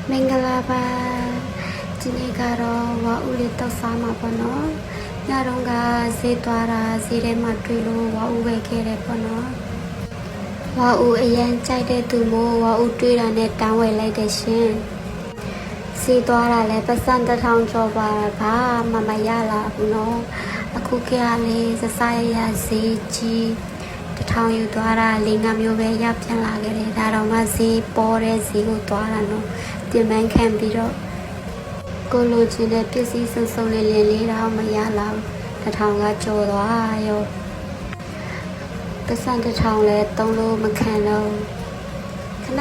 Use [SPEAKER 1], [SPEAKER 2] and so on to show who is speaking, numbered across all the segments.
[SPEAKER 1] မင်္ဂလာပါဒီနေ့ကတော့ဝါဦးလေးတောက်စားမှာပေါ့နော်ညတော့ကဈေးသွားတာဈေးထဲမှာတွေ့လို့ဝါဦးဝယ်ခဲ့တယ်ပေါ့နော်ဝါဦးအရန်ကြိုက်တဲ့သူမို့ဝါဦးတွေ့တာနဲ့တန်းဝယ်လိုက်တယ်ရှင်ဈေးသွားတာလဲပတ်စံ1000ကျော်ပါဘာမှမရလာဘူးနော်အခုကလေးစစရဈေးကြီး1000ယူသွားတာ5မျိုးပဲရပြန်လာခဲ့တယ်ဒါတော့မှဈေးပေါ်တဲ့ဈေးကိုသွားတာနော်တင်ပန်းခံပြီးတော့ကိုလိုချင်တဲ့ပစ္စည်းစုံစုံလေးလေးတော့မရလာဘူး1000ကကျော်သွားရောပတ်စံ1000လဲသုံးလို့မခံတော့ခဏ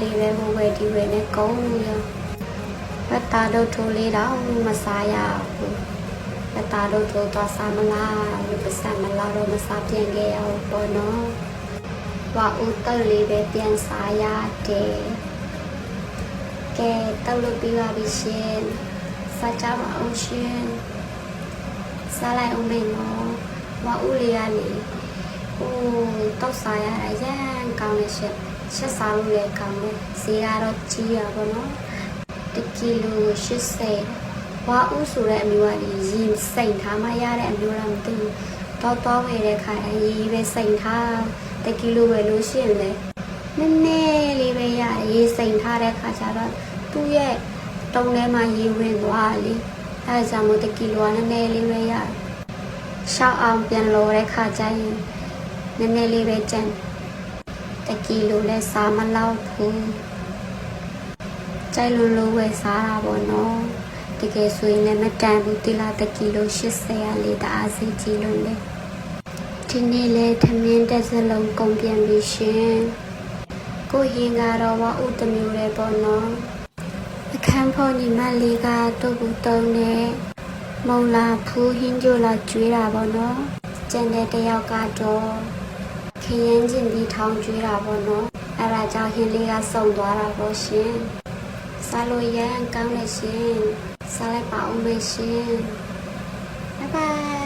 [SPEAKER 1] လေးပဲဝယ်ဒီဝယ်နဲ့ကုန်းရောဘတ်တာတို့ထိုးလေးတော့မစားရဘူးဘတ်တာတို့ထိုးသွားစားမလားပတ်စံမလားတော့မစားပြန်ခဲ့ရဘူးပေါ့နော်ဝါဦးတက်လေးပဲပြန်စားရတယ်ကဲတောက်လို့ပြီးပါပြီရှင်စားကြပါအောင်ရှင်စားလိုက်အောင်မေနော်ဝါဦးလေးကလေတောက်စားရတာရမ်းကောင်းတယ်ရှင်ချက်စားလို့လည်းကောင်းတယ်ဈေးကတော့ကြီးရပါတော့1 ကီလို80ဝါဦးဆိုတဲ့အမျိုးကလေရင်စိန်ထားမှရတဲ့အမျိုးလားမသိဘူးတော့ဝယ်တဲ့ခါရေးပဲစိန်ထား1 ကီလိုပဲလို့ရှိရင်လေနည်းနည်းလေးပဲရရေးစိန်ထားတဲ့ခါကျတော့သူ့ရဲ့တုံးထဲမှာရေဝင်သွားလေအဲဒါကြောင့်မို့1 ကီလိုကနည်းနည်းလေးပဲရရှောက်အောင်ပြန်လောတဲ့ခါကျရင်နည်းနည်းလေးပဲကျန်1 ကီလိုလဲစားမလောက်ဘူးကြိုက်လို့ဝယ်စားတာပေါ့နော်တကယ်ဆိုရင်လည်းမတန်ဘူးတိလာ1 ကီလို80ရလေးတအားစီကြီးလို့လေဒီနေ့လဲထမင်းတစ်စလုံးကုန်ပြန်ပြီရှင်ကိုရင်ကတော့ဝါဥတမျိုးလေးပေါ့နော်အခန်းဖော်ညီမလေးကတုတ်ဘူးတုံးနဲ့မုံလာဖူးဟင်းကြိုလာကျွေးတာပေါ့နော်ကျန်တဲ့တယောက်ကတော့ခရင်ချင်းပြီးထောင်းကျွေးတာပေါ့နော်အဲဒါကြောင့်ဟင်းလေးကစုံသွားတာပေါ့ရှင်စားလို့ရမ်းကောင်းတယ်ရှင်စားလိုက်ပါဦးမယ်ရှင်ဘိုင်ဘိုင်